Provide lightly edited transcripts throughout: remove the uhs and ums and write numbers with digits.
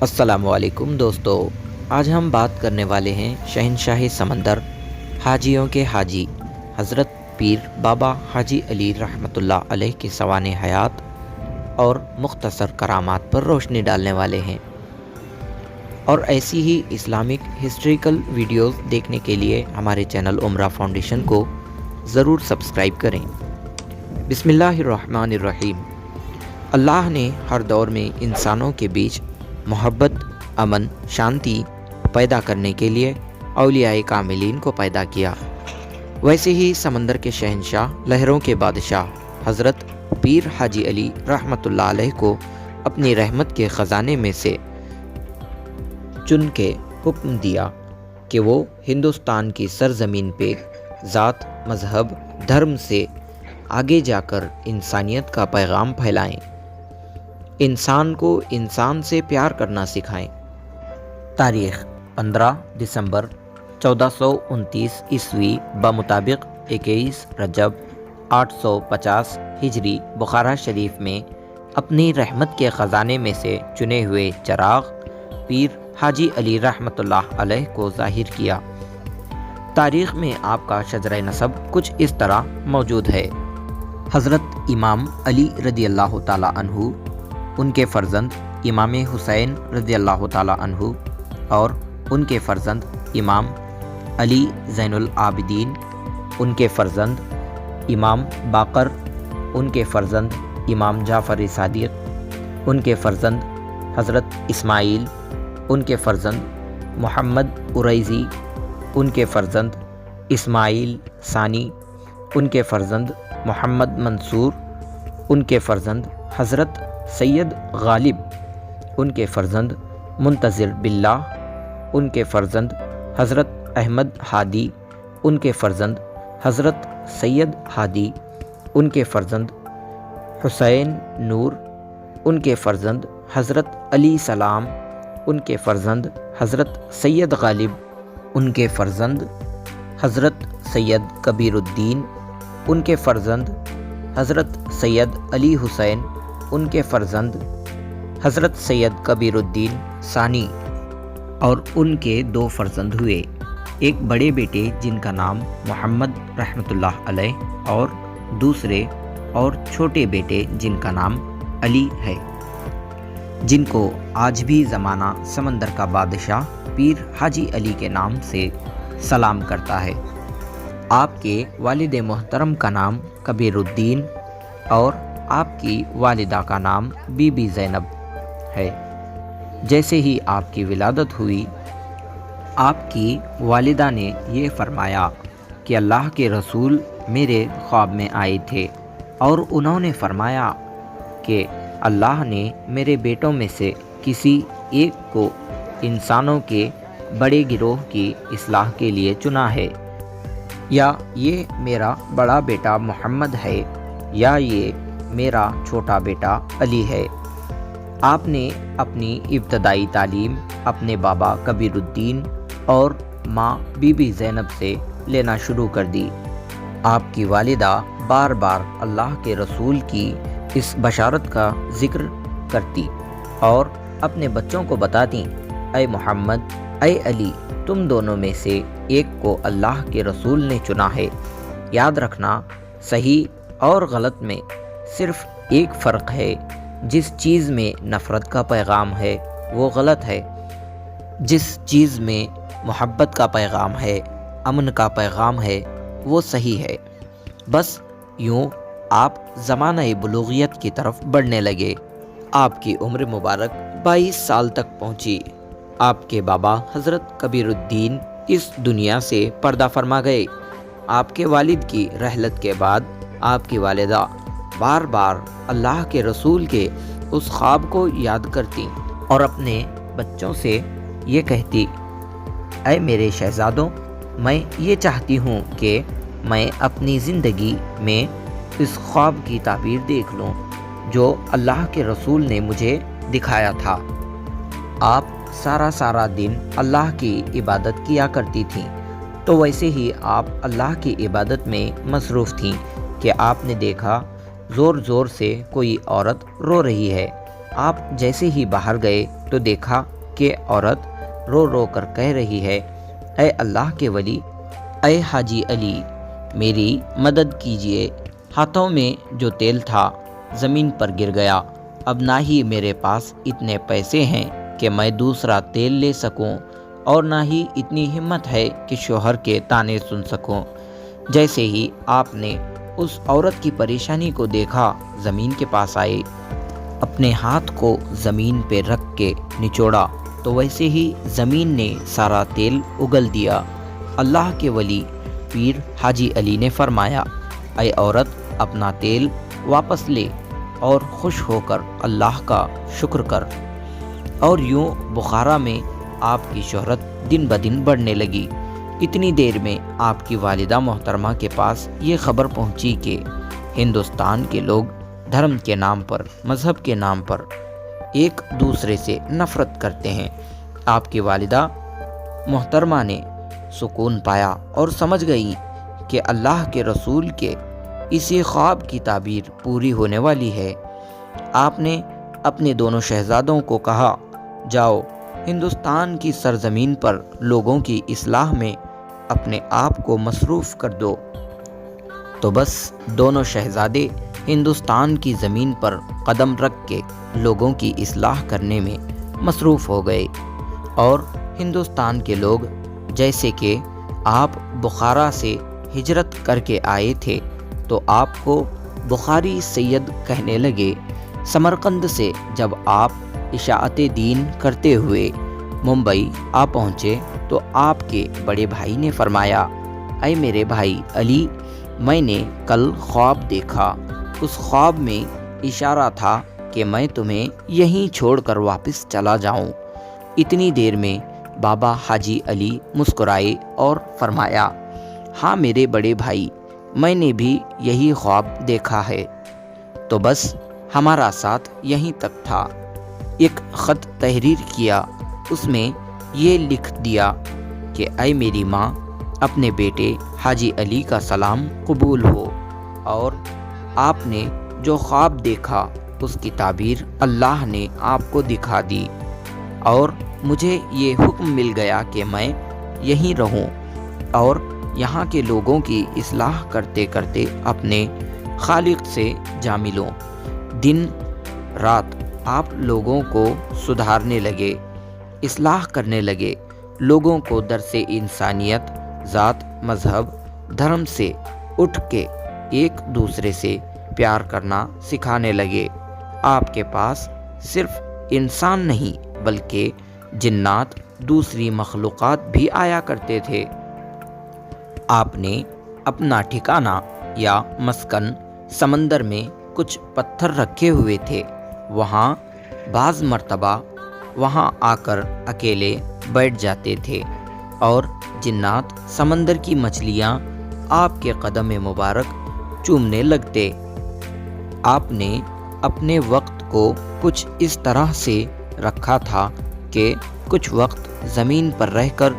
السلام علیکم دوستو، آج ہم بات کرنے والے ہیں شہنشاہ سمندر، حاجیوں کے حاجی حضرت پیر بابا حاجی علی رحمۃ اللہ علیہ کے سوانح حیات اور مختصر کرامات پر روشنی ڈالنے والے ہیں۔ اور ایسی ہی اسلامک ہسٹریکل ویڈیوز دیکھنے کے لیے ہمارے چینل عمرہ فاؤنڈیشن کو ضرور سبسکرائب کریں۔ بسم اللہ الرحمن الرحیم۔ اللہ نے ہر دور میں انسانوں کے بیچ محبت، امن، شانتی پیدا کرنے کے لیے اولیاء کاملین کو پیدا کیا۔ ویسے ہی سمندر کے شہنشاہ، لہروں کے بادشاہ حضرت پیر حاجی علی رحمۃ اللہ علیہ کو اپنی رحمت کے خزانے میں سے چن کے حکم دیا کہ وہ ہندوستان کی سرزمین پہ ذات، مذہب، دھرم سے آگے جا کر انسانیت کا پیغام پھیلائیں، انسان کو انسان سے پیار کرنا سکھائیں۔ تاریخ 15 دسمبر 1429 عیسوی بمطابق 21 رجب 850 ہجری بخارا شریف میں اپنی رحمت کے خزانے میں سے چنے ہوئے چراغ پیر حاجی علی رحمۃ اللہ علیہ کو ظاہر کیا۔ تاریخ میں آپ کا شجرہ نسب کچھ اس طرح موجود ہے: حضرت امام علی رضی اللہ تعالی عنہ، ان کے فرزند امام حسین رضی اللہ تعالی عنہ اور ان کے فرزند امام علی زین العابدین، ان کے فرزند امام باقر، ان کے فرزند امام جعفر صادق، ان کے فرزند حضرت اسماعیل، ان کے فرزند محمد اوریزی، ان کے فرزند اسماعیل ثانی، ان کے فرزند محمد منصور، ان کے فرزند حضرت سید غالب، ان کے فرزند منتظر باللہ، ان کے فرزند حضرت احمد ہادی، ان کے فرزند حضرت سید ہادی، ان کے فرزند حسین نور، ان کے فرزند حضرت علی سلام، ان کے فرزند حضرت سید غالب، ان کے فرزند حضرت سید کبیر الدین، ان کے فرزند حضرت سید علی حسین، ان کے فرزند حضرت سید کبیر الدین ثانی، اور ان کے 2 فرزند ہوئے، ایک بڑے بیٹے جن کا نام محمد رحمۃ اللہ علیہ اور دوسرے اور چھوٹے بیٹے جن کا نام علی ہے، جن کو آج بھی زمانہ سمندر کا بادشاہ پیر حاجی علی کے نام سے سلام کرتا ہے۔ آپ کے والد محترم کا نام کبیر الدین اور آپ کی والدہ کا نام بی بی زینب ہے۔ جیسے ہی آپ کی ولادت ہوئی، آپ کی والدہ نے یہ فرمایا کہ اللہ کے رسول میرے خواب میں آئے تھے اور انہوں نے فرمایا کہ اللہ نے میرے بیٹوں میں سے کسی ایک کو انسانوں کے بڑے گروہ کی اصلاح کے لیے چنا ہے، یا یہ میرا بڑا بیٹا محمد ہے یا یہ میرا چھوٹا بیٹا علی ہے۔ آپ نے اپنی ابتدائی تعلیم اپنے بابا کبیر الدین اور ماں بی بی زینب سے لینا شروع کر دی۔ آپ کی والدہ بار بار اللہ کے رسول کی اس بشارت کا ذکر کرتی اور اپنے بچوں کو بتاتی، اے محمد، اے علی، تم دونوں میں سے ایک کو اللہ کے رسول نے چنا ہے۔ یاد رکھنا، صحیح اور غلط میں صرف ایک فرق ہے، جس چیز میں نفرت کا پیغام ہے وہ غلط ہے، جس چیز میں محبت کا پیغام ہے، امن کا پیغام ہے، وہ صحیح ہے۔ بس یوں آپ زمانہ بلوغیت کی طرف بڑھنے لگے۔ آپ کی عمر مبارک 22 سال تک پہنچی۔ آپ کے بابا حضرت کبیر الدین اس دنیا سے پردہ فرما گئے۔ آپ کے والد کی رحلت کے بعد آپ کی والدہ بار بار اللہ کے رسول کے اس خواب کو یاد کرتی اور اپنے بچوں سے یہ کہتی، اے میرے شہزادوں، میں یہ چاہتی ہوں کہ میں اپنی زندگی میں اس خواب کی تعبیر دیکھ لوں جو اللہ کے رسول نے مجھے دکھایا تھا۔ آپ سارا دن اللہ کی عبادت کیا کرتی تھیں، تو ویسے ہی آپ اللہ کی عبادت میں مصروف تھیں کہ آپ نے دیکھا زور زور سے کوئی عورت رو رہی ہے۔ آپ جیسے ہی باہر گئے تو دیکھا کہ عورت رو رو کر کہہ رہی ہے، اے اللہ کے ولی، اے حاجی علی، میری مدد کیجیے، ہاتھوں میں جو تیل تھا زمین پر گر گیا، اب نہ ہی میرے پاس اتنے پیسے ہیں کہ میں دوسرا تیل لے سکوں، اور نہ ہی اتنی ہمت ہے کہ شوہر کے طعنے سن سکوں۔ جیسے ہی آپ نے اس عورت کی پریشانی کو دیکھا، زمین کے پاس آئے، اپنے ہاتھ کو زمین پہ رکھ کے نچوڑا تو ویسے ہی زمین نے سارا تیل اگل دیا۔ اللہ کے ولی پیر حاجی علی نے فرمایا، اے عورت، اپنا تیل واپس لے اور خوش ہو کر اللہ کا شکر کر۔ اور یوں بخارا میں آپ کی شہرت دن بدن بڑھنے لگی۔ اتنی دیر میں آپ کی والدہ محترمہ کے پاس یہ خبر پہنچی کہ ہندوستان کے لوگ دھرم کے نام پر، مذہب کے نام پر ایک دوسرے سے نفرت کرتے ہیں۔ آپ کی والدہ محترمہ نے سکون پایا اور سمجھ گئی کہ اللہ کے رسول کے اسی خواب کی تعبیر پوری ہونے والی ہے۔ آپ نے اپنے دونوں شہزادوں کو کہا، جاؤ ہندوستان کی سرزمین پر لوگوں کی اصلاح میں اپنے آپ کو مصروف کر دو۔ تو بس دونوں شہزادے ہندوستان کی زمین پر قدم رکھ کے لوگوں کی اصلاح کرنے میں مصروف ہو گئے، اور ہندوستان کے لوگ جیسے کہ آپ بخارا سے ہجرت کر کے آئے تھے تو آپ کو بخاری سید کہنے لگے۔ سمرقند سے جب آپ اشاعت دین کرتے ہوئے ممبئی آ پہنچے تو آپ کے بڑے بھائی نے فرمایا، اے میرے بھائی علی، میں نے کل خواب دیکھا، اس خواب میں اشارہ تھا کہ میں تمہیں یہیں چھوڑ کر واپس چلا جاؤں۔ اتنی دیر میں بابا حاجی علی مسکرائے اور فرمایا، ہاں میرے بڑے بھائی، میں نے بھی یہی خواب دیکھا ہے، تو بس ہمارا ساتھ یہیں تک تھا۔ ایک خط تحریر کیا، اس میں یہ لکھ دیا کہ اے میری ماں، اپنے بیٹے حاجی علی کا سلام قبول ہو، اور آپ نے جو خواب دیکھا اس کی تعبیر اللہ نے آپ کو دکھا دی، اور مجھے یہ حکم مل گیا کہ میں یہیں رہوں اور یہاں کے لوگوں کی اصلاح کرتے کرتے اپنے خالق سے جا ملوں۔ دن رات آپ لوگوں کو سدھارنے لگے، اصلاح کرنے لگے، لوگوں کو درس انسانیت، ذات، مذہب، دھرم سے اٹھ کے ایک دوسرے سے پیار کرنا سکھانے لگے۔ آپ کے پاس صرف انسان نہیں بلکہ جنات، دوسری مخلوقات بھی آیا کرتے تھے۔ آپ نے اپنا ٹھکانہ یا مسکن سمندر میں کچھ پتھر رکھے ہوئے تھے، وہاں بعض مرتبہ وہاں آ کر اکیلے بیٹھ جاتے تھے، اور جنات، سمندر کی مچھلیاں آپ کے قدم مبارک چومنے لگتے۔ آپ نے اپنے وقت کو کچھ اس طرح سے رکھا تھا کہ کچھ وقت زمین پر رہ کر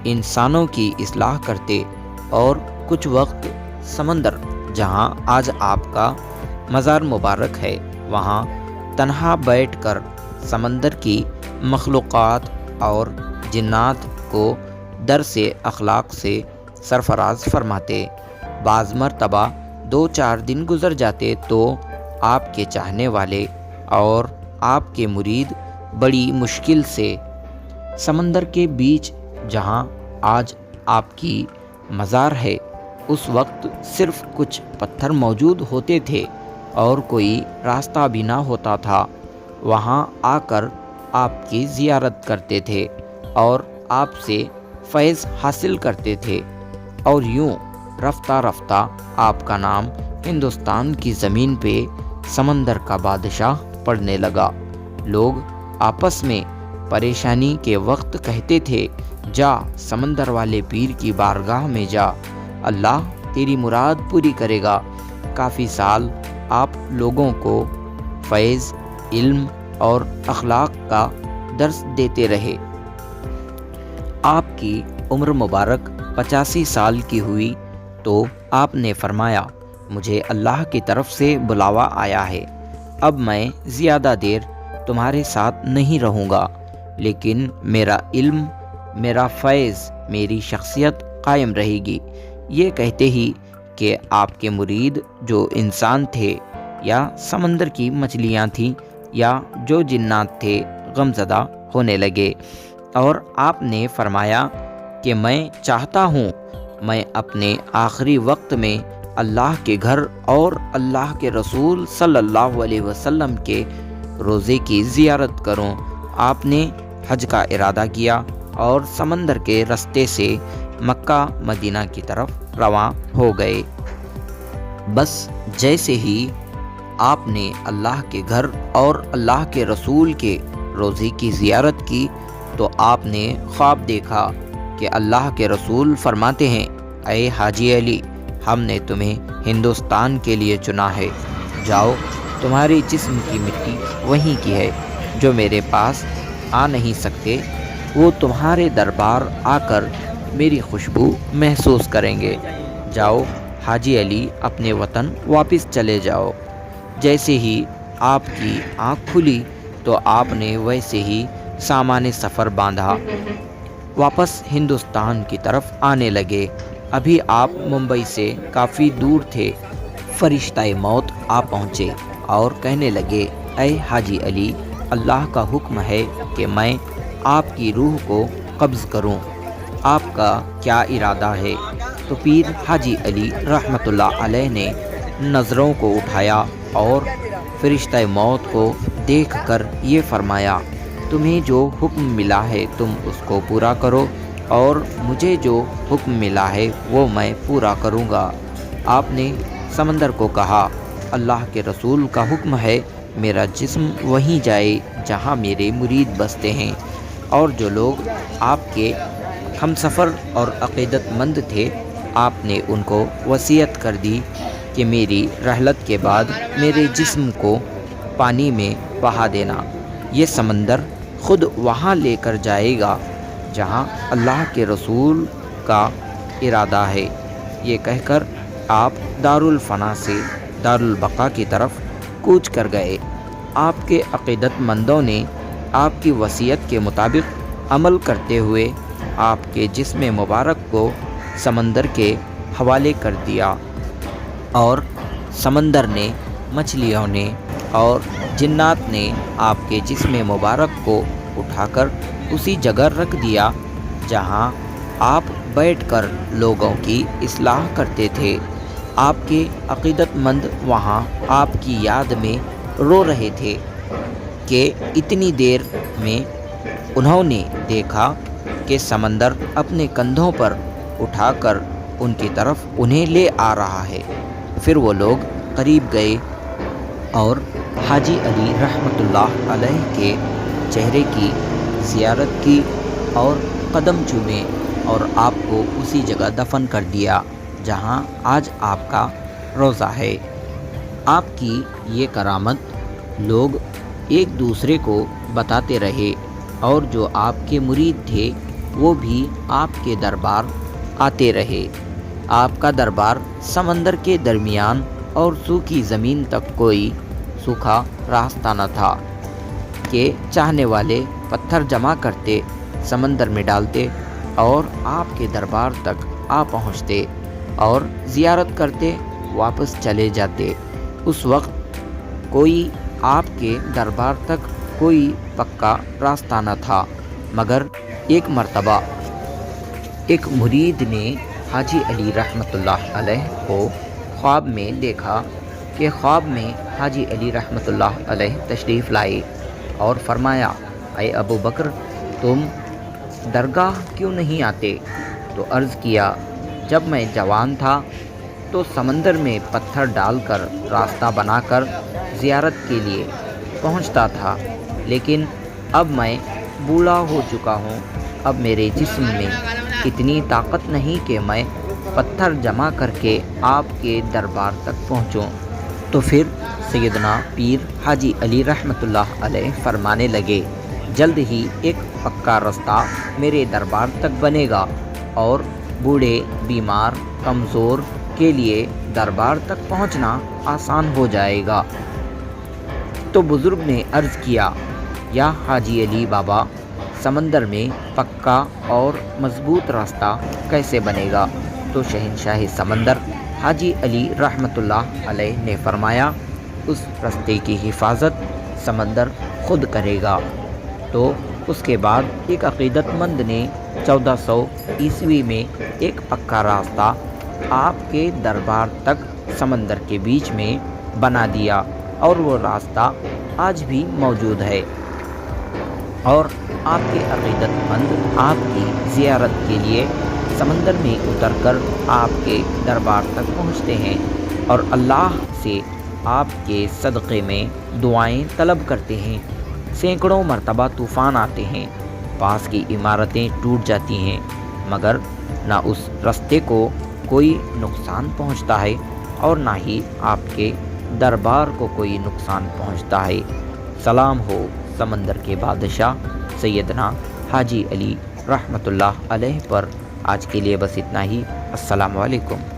انسانوں کی اصلاح کرتے، اور کچھ وقت سمندر، جہاں آج آپ کا مزار مبارک ہے، وہاں تنہا بیٹھ کر سمندر کی مخلوقات اور جنات کو درس اخلاق سے سرفراز فرماتے۔ بعض مرتبہ 2-4 دن گزر جاتے تو آپ کے چاہنے والے اور آپ کے مرید بڑی مشکل سے سمندر کے بیچ، جہاں آج آپ کی مزار ہے، اس وقت صرف کچھ پتھر موجود ہوتے تھے اور کوئی راستہ بھی نہ ہوتا تھا، وہاں آ کر آپ کی زیارت کرتے تھے اور آپ سے فیض حاصل کرتے تھے، اور یوں رفتہ رفتہ آپ کا نام ہندوستان کی زمین پہ سمندر کا بادشاہ پڑنے لگا۔ لوگ آپس میں پریشانی کے وقت کہتے تھے، جا سمندر والے پیر کی بارگاہ میں جا، اللہ تیری مراد پوری کرے گا۔ کافی سال آپ لوگوں کو فیض، علم اور اخلاق کا درس دیتے رہے۔ آپ کی عمر مبارک 85 سال کی ہوئی تو آپ نے فرمایا، مجھے اللہ کی طرف سے بلاوا آیا ہے، اب میں زیادہ دیر تمہارے ساتھ نہیں رہوں گا، لیکن میرا علم، میرا فیض، میری شخصیت قائم رہے گی۔ یہ کہتے ہی کہ آپ کے مرید جو انسان تھے یا سمندر کی مچھلیاں تھیں یا جو جنات تھے غمزدہ ہونے لگے، اور آپ نے فرمایا کہ میں چاہتا ہوں میں اپنے آخری وقت میں اللہ کے گھر اور اللہ کے رسول صلی اللہ علیہ وسلم کے روزے کی زیارت کروں۔ آپ نے حج کا ارادہ کیا اور سمندر کے رستے سے مکہ مدینہ کی طرف رواں ہو گئے۔ بس جیسے ہی آپ نے اللہ کے گھر اور اللہ کے رسول کے روزے کی زیارت کی تو آپ نے خواب دیکھا کہ اللہ کے رسول فرماتے ہیں، اے حاجی علی، ہم نے تمہیں ہندوستان کے لیے چنا ہے، جاؤ، تمہارے جسم کی مٹی وہیں کی ہے، جو میرے پاس آ نہیں سکتے وہ تمہارے دربار آ کر میری خوشبو محسوس کریں گے، جاؤ حاجی علی، اپنے وطن واپس چلے جاؤ۔ جیسے ہی آپ کی آنکھ کھلی تو آپ نے ویسے ہی سامان سفر باندھا، واپس ہندوستان کی طرف آنے لگے۔ ابھی آپ ممبئی سے کافی دور تھے، فرشتہ موت آ پہنچے اور کہنے لگے، اے حاجی علی، اللہ کا حکم ہے کہ میں آپ کی روح کو قبض کروں، آپ کا کیا ارادہ ہے؟ تو پیر حاجی علی رحمۃ اللہ علیہ نے نظروں کو اٹھایا اور فرشتہ موت کو دیکھ کر یہ فرمایا، تمہیں جو حکم ملا ہے تم اس کو پورا کرو، اور مجھے جو حکم ملا ہے وہ میں پورا کروں گا۔ آپ نے سمندر کو کہا، اللہ کے رسول کا حکم ہے میرا جسم وہیں جائے جہاں میرے مرید بستے ہیں، اور جو لوگ آپ کے ہم سفر اور عقیدت مند تھے آپ نے ان کو وصیت کر دی کہ میری رحلت کے بعد میرے جسم کو پانی میں بہا دینا، یہ سمندر خود وہاں لے کر جائے گا جہاں اللہ کے رسول کا ارادہ ہے۔ یہ کہہ کر آپ دارالفنا سے دارالبقا کی طرف کوچ کر گئے۔ آپ کے عقیدت مندوں نے آپ کی وصیت کے مطابق عمل کرتے ہوئے آپ کے جسم مبارک کو سمندر کے حوالے کر دیا، اور سمندر نے، مچھلیوں نے اور جنات نے آپ کے جسم مبارک کو اٹھا کر اسی جگہ رکھ دیا جہاں آپ بیٹھ کر لوگوں کی اصلاح کرتے تھے۔ آپ کے عقیدت مند وہاں آپ کی یاد میں رو رہے تھے کہ اتنی دیر میں انہوں نے دیکھا کہ سمندر اپنے کندھوں پر اٹھا کر ان کی طرف انہیں لے آ رہا ہے۔ پھر وہ لوگ قریب گئے اور حاجی علی رحمۃ اللہ علیہ کے چہرے کی زیارت کی اور قدم چومے اور آپ کو اسی جگہ دفن کر دیا جہاں آج آپ کا روضہ ہے۔ آپ کی یہ کرامت لوگ ایک دوسرے کو بتاتے رہے، اور جو آپ کے مرید تھے وہ بھی آپ کے دربار آتے رہے۔ آپ کا دربار سمندر کے درمیان اور سوکھی زمین تک کوئی سوکھا راستہ نہ تھا کہ چاہنے والے پتھر جمع کرتے، سمندر میں ڈالتے اور آپ کے دربار تک آ پہنچتے اور زیارت کرتے، واپس چلے جاتے۔ اس وقت کوئی آپ کے دربار تک کوئی پکا راستہ نہ تھا، مگر ایک مرتبہ ایک مرید نے حاجی علی رحمۃ اللہ علیہ کو خواب میں دیکھا کہ خواب میں حاجی علی رحمۃ اللہ علیہ تشریف لائے اور فرمایا، اے ابو بکر، تم درگاہ کیوں نہیں آتے؟ تو عرض کیا، جب میں جوان تھا تو سمندر میں پتھر ڈال کر راستہ بنا کر زیارت کے لیے پہنچتا تھا، لیکن اب میں بوڑھا ہو چکا ہوں، اب میرے جسم میں اتنی طاقت نہیں کہ میں پتھر جمع کر کے آپ کے دربار تک پہنچوں۔ تو پھر سیدنا پیر حاجی علی رحمۃ اللہ علیہ فرمانے لگے، جلد ہی ایک پکا راستہ میرے دربار تک بنے گا اور بوڑھے، بیمار، کمزور کے لیے دربار تک پہنچنا آسان ہو جائے گا۔ تو بزرگ نے عرض کیا، یا حاجی علی بابا، سمندر میں پکا اور مضبوط راستہ کیسے بنے گا؟ تو شہنشاہ سمندر حاجی علی رحمۃ اللہ علیہ نے فرمایا اس راستے کی حفاظت سمندر خود کرے گا۔ تو اس کے بعد ایک عقیدت مند نے 1400 عیسوی میں ایک پکا راستہ آپ کے دربار تک سمندر کے بیچ میں بنا دیا اور وہ راستہ آج بھی موجود ہے، اور آپ کے عقیدت مند آپ کی زیارت کے لیے سمندر میں اتر کر آپ کے دربار تک پہنچتے ہیں اور اللہ سے آپ کے صدقے میں دعائیں طلب کرتے ہیں۔ سینکڑوں مرتبہ طوفان آتے ہیں، پاس کی عمارتیں ٹوٹ جاتی ہیں، مگر نہ اس راستے کو کوئی نقصان پہنچتا ہے اور نہ ہی آپ کے دربار کو کوئی نقصان پہنچتا ہے۔ سلام ہو سمندر کے بادشاہ سیدنا حاجی علی رحمۃ اللہ علیہ پر۔ آج کے لیے بس اتنا ہی۔ السلام علیکم۔